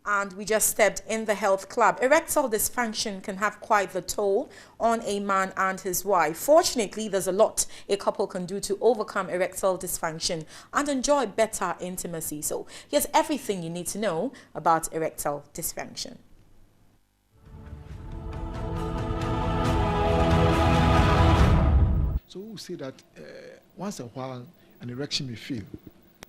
and we just stepped in the health club. Erectile dysfunction can have quite the toll on a man and his wife. Fortunately, there's a lot a couple can do to overcome erectile dysfunction and enjoy better intimacy. So here's everything you need to know about erectile dysfunction. So we say that once a while an erection may fail,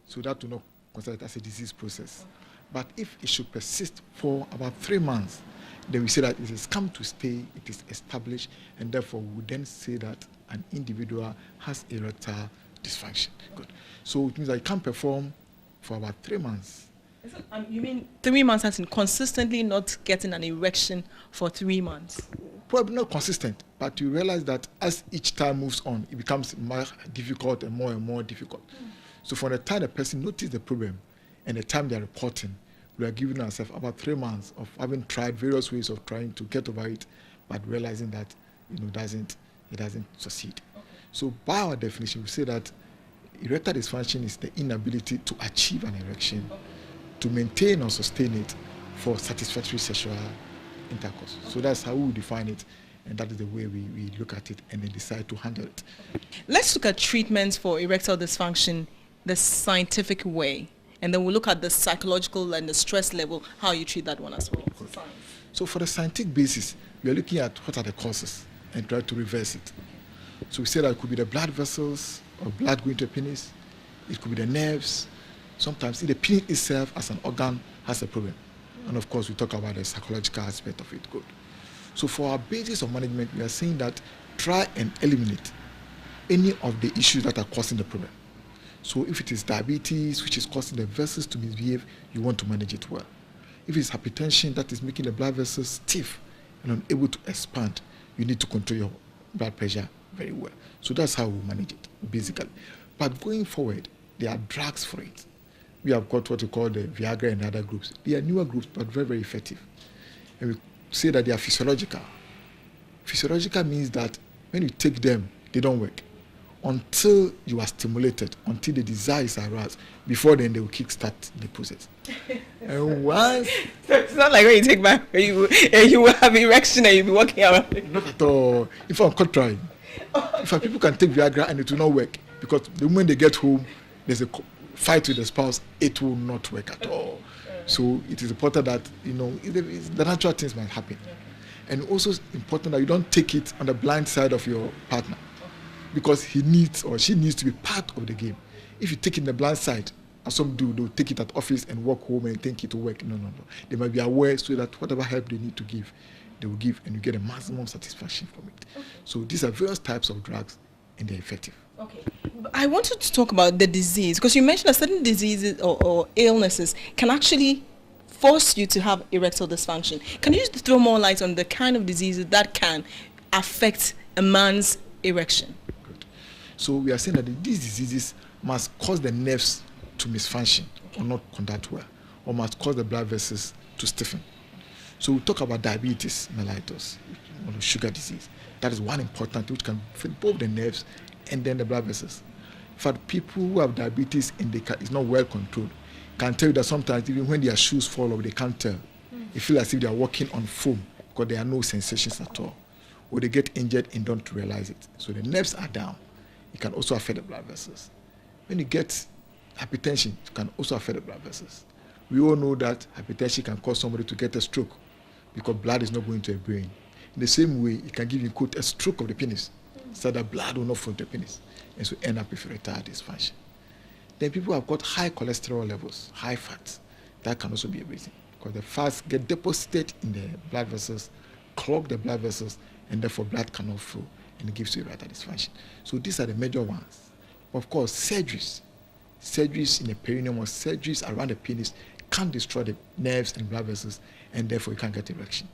so that will not consider it as a disease process. But if it should persist for about 3 months, then we say that it has come to stay, it is established, and therefore we then say that an individual has erectile dysfunction. Good. So it means that it can't perform for about 3 months. You mean 3 months as in consistently not getting an erection for 3 months? Probably not consistent, but you realize that as each time moves on, it becomes more difficult and more difficult. So for the time the person notices the problem and the time they are reporting, we are giving ourselves about 3 months of having tried various ways of trying to get over it, but realizing that it doesn't succeed. Okay. So by our definition, we say that erectile dysfunction is the inability to achieve an erection, to maintain or sustain it for satisfactory sexual intercourse. So that's how we define it, and that is the way we look at it and then decide to handle it. Let's look at treatments for erectile dysfunction the scientific way, and then we'll look at the psychological and the stress level, how you treat that one as well. So for the scientific basis, we are looking at what are the causes and try to reverse it. So we say that it could be the blood vessels or blood going to the penis, it could be the nerves. Sometimes the penis itself as an organ has a problem. And of course, we talk about the psychological aspect of it. Good. So for our basis of management, we are saying that try and eliminate any of the issues that are causing the problem. So if it is diabetes, which is causing the vessels to misbehave, you want to manage it well. If it's hypertension that is making the blood vessels stiff and unable to expand, you need to control your blood pressure very well. So that's how we manage it, basically. But going forward, there are drugs for it. We have got what we call the Viagra and other groups. They are newer groups, but very, very effective. And we say that they are physiological. Physiological means that when you take them, they don't work until you are stimulated, until the desire is aroused. Before then, they will kickstart the process. And once... It's not like when you take back, you will have erection and you'll be walking around. Not at all. In fact, I'm contrary. In fact, people can take Viagra and it will not work, because the moment they get home, there's a fight with the spouse, it will not work at all. So it is important that, the natural things might happen. And also it's important that you don't take it on the blind side of your partner, because he needs or she needs to be part of the game. If you take it in the blind side, as some do, they'll take it at office and walk home and think it will work. No. They might be aware so that whatever help they need to give, they will give, and you get a maximum satisfaction from it. Okay. So these are various types of drugs, and they're effective. Okay. I wanted to talk about the disease, because you mentioned that certain diseases or illnesses can actually force you to have erectile dysfunction. Can you just throw more light on the kind of diseases that can affect a man's erection? Good. So we are saying that these diseases must cause the nerves to misfunction or not conduct well, or must cause the blood vessels to stiffen. So we talk about diabetes mellitus, sugar disease. That is one important which can affect both the nerves and then the blood vessels. In fact, people who have diabetes and it's not well controlled can tell you that sometimes even when their shoes fall off, they can't tell. They feel as if they are walking on foam because there are no sensations at all. Or they get injured and don't realize it. So the nerves are down. It can also affect the blood vessels. When you get hypertension, it can also affect the blood vessels. We all know that hypertension can cause somebody to get a stroke because blood is not going to the brain. In the same way, it can give you, quote, a stroke of the penis, so that blood will not flow to the penis, and so end up with erectile dysfunction. Then people have got high cholesterol levels, high fats. That can also be a reason, because the fats get deposited in the blood vessels, clog the blood vessels, and therefore blood cannot flow, and it gives you erectile dysfunction. So these are the major ones. Of course, surgeries in the perineum or surgeries around the penis can destroy the nerves and blood vessels, and therefore you can't get erection.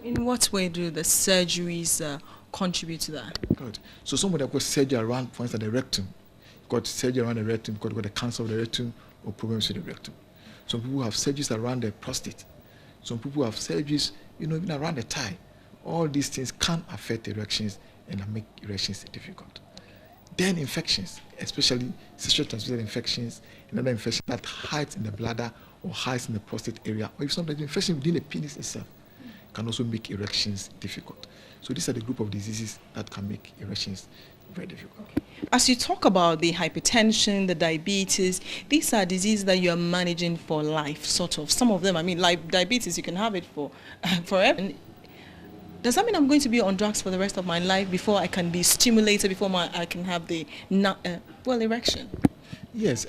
In what way do the surgeries contribute to that? Good. So somebody has got surgery around, for instance, the rectum. Got surgery around the rectum because they got the cancer of the rectum or problems with the rectum. Some people have surgeries around the prostate. Some people have surgeries, even around the thigh. All these things can affect erections and make erections difficult. Then infections, especially sexually transmitted infections, another infection that hides in the bladder or hides in the prostate area, or if sometimes infection within the penis itself can also make erections difficult. So these are the group of diseases that can make erections very difficult. As you talk about the hypertension, the diabetes, these are diseases that you are managing for life, sort of. Some of them, I mean, like diabetes, you can have it for forever. Does that mean I'm going to be on drugs for the rest of my life before I can be stimulated, before I can have the erection? Yes,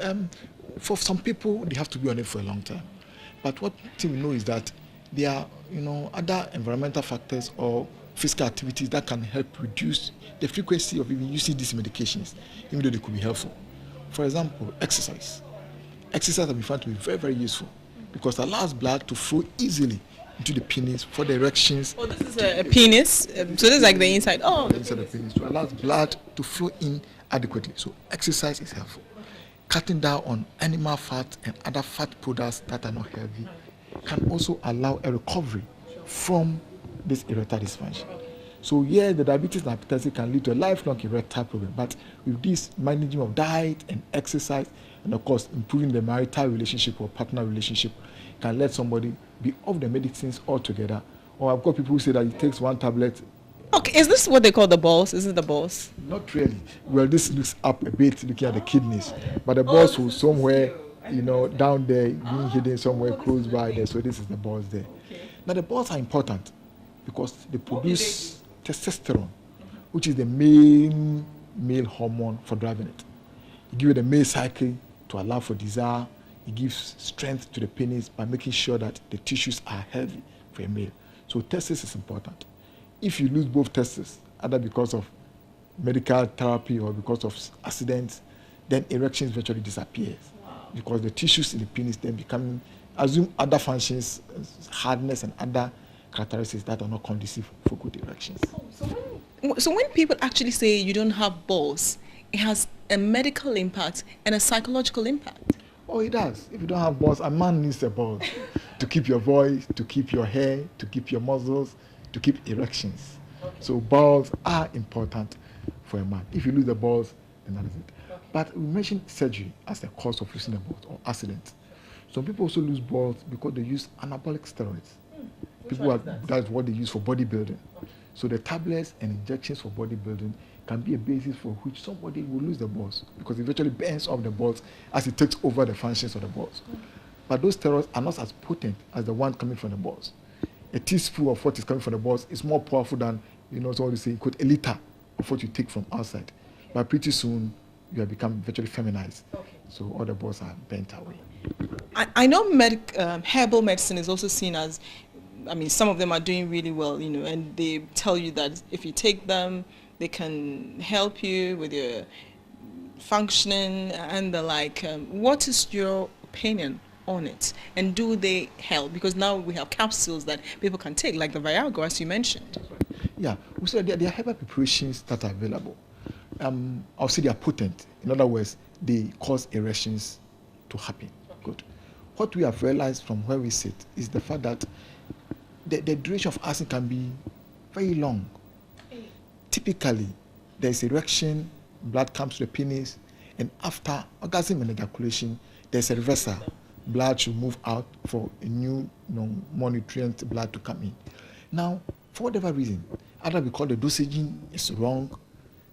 for some people, they have to be on it for a long time. But what we know is that there are, other environmental factors or physical activities that can help reduce the frequency of even using these medications, even though they could be helpful. For example, exercise. Exercise has been found to be very, very useful because it allows blood to flow easily into the penis for the erections. Oh, this is a penis? So this is like the inside? Oh, the inside of the penis. So it allows blood to flow in adequately. So exercise is helpful. Cutting down on animal fat and other fat products that are not healthy can also allow a recovery from this erectile dysfunction. So yeah, the diabetes and hypertension can lead to a lifelong erectile problem, but with this management of diet and exercise, and of course improving the marital relationship or partner relationship, can let somebody be off the medicines altogether. Or I've got people who say that it takes one tablet. Okay, is this what they call the balls? Is it the balls? Not really. Well, this looks up a bit looking at the kidneys, but the balls will somewhere, down there, being hidden somewhere close by there. So this is the balls there. Okay. Now the balls are important because they produce testosterone, which is the main male hormone for driving it. It gives it the male cycle to allow for desire. It gives strength to the penis by making sure that the tissues are healthy for a male. So testis is important. If you lose both testes, either because of medical therapy or because of accidents, then erections virtually disappears. Wow. Because the tissues in the penis then assume other functions, hardness and other characteristics that are not conducive for good erections. So when people actually say you don't have balls, it has a medical impact and a psychological impact. Oh, it does. If you don't have balls, a man needs a ball to keep your voice, to keep your hair, to keep your muscles, to keep erections. Okay. So balls are important for a man. If you lose the balls, then that is it. Okay. But we mentioned surgery as the cause of losing the balls or accidents. Some people also lose balls because they use anabolic steroids. That's what they use for bodybuilding. Okay. So the tablets and injections for bodybuilding can be a basis for which somebody will lose the balls because it virtually burns off the balls as it takes over the functions of the balls. Okay. But those steroids are not as potent as the one coming from the balls. A teaspoon of what is coming from the balls is more powerful than, so to say, a liter of what you take from outside. But pretty soon, you have become virtually feminized. Okay. So all the balls are bent away. I know herbal medicine is also seen as, some of them are doing really well, and they tell you that if you take them, they can help you with your functioning and the like. What is your opinion on it? And do they help? Because now we have capsules that people can take, like the Viagra, as you mentioned. Yeah, we said there are herbal preparations that are available. I'll say they are potent. In other words, they cause erections to happen. Good. What we have realized from where we sit is the fact that the duration of acid can be very long. Typically, there's erection, blood comes to the penis, and after orgasm and ejaculation, there's a reversal. Blood should move out for a new, more nutrient blood to come in. Now, for whatever reason, either because the dosaging is wrong,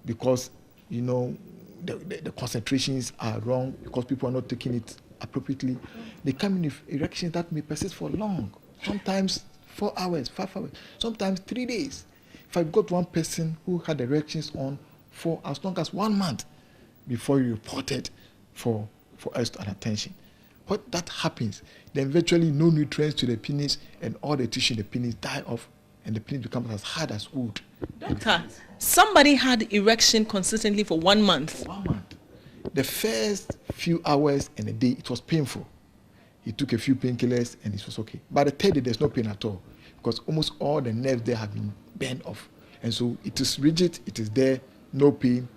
because the concentrations are wrong, because people are not taking it appropriately, they come in with erections that may persist for long, sometimes 4 hours, 5 hours, sometimes 3 days. If I've got one person who had erections on for as long as 1 month before you reported for extra attention. What that happens, then virtually no nutrients to the penis and all the tissue in the penis die off and the penis becomes as hard as wood. Doctor, somebody had erection consistently for 1 month. For 1 month. The first few hours and a day, it was painful. He took a few painkillers and it was okay. By the third day, there's no pain at all because almost all the nerves there have been bent off. And so it is rigid, it is there, no pain.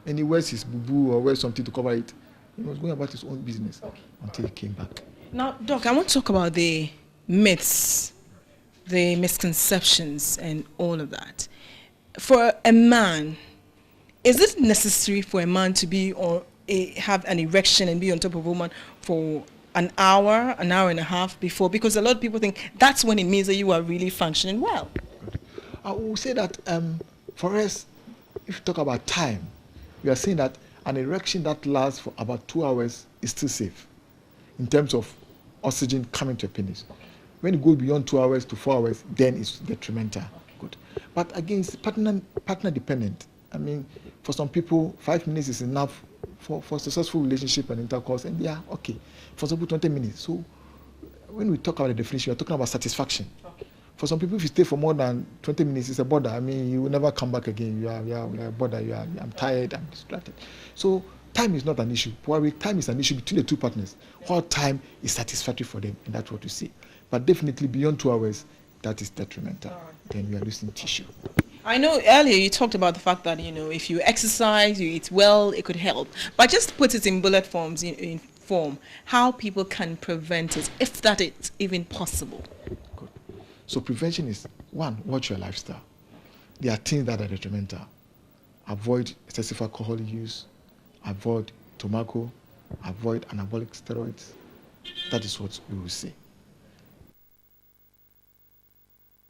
And he wears his boo-boo or wears something to cover it. He was going about his own business until he came back. Now, Doc, I want to talk about the myths, the misconceptions, and all of that. For a man, is it necessary for a man to be have an erection and be on top of a woman for an hour and a half before? Because a lot of people think that's when it means that you are really functioning well. Good. I will say that for us, if you talk about time, we are saying that an erection that lasts for about 2 hours is still safe in terms of oxygen coming to a penis. When you go beyond 2 hours to 4 hours, then it's detrimental. Good. But again, it's partner dependent. I mean, for some people, 5 minutes is enough for successful relationship and intercourse, and yeah, okay. For some people, 20 minutes. So when we talk about the definition, we're talking about satisfaction. Okay. For some people, if you stay for more than 20 minutes, it's a bother. I mean, you will never come back again. You are a bother. I'm tired. I'm distracted. So time is not an issue. Probably time is an issue between the two partners. What time is satisfactory for them, and that's what we see. But definitely beyond 2 hours, that is detrimental. Then we are losing tissue. I know earlier you talked about the fact that, if you exercise, you eat well, it could help. But just put it in bullet forms, in form, how people can prevent it, if that is even possible. Good. So prevention is, one, watch your lifestyle. There are things that are detrimental. Avoid excessive alcohol use, avoid tobacco, avoid anabolic steroids. That is what we will say.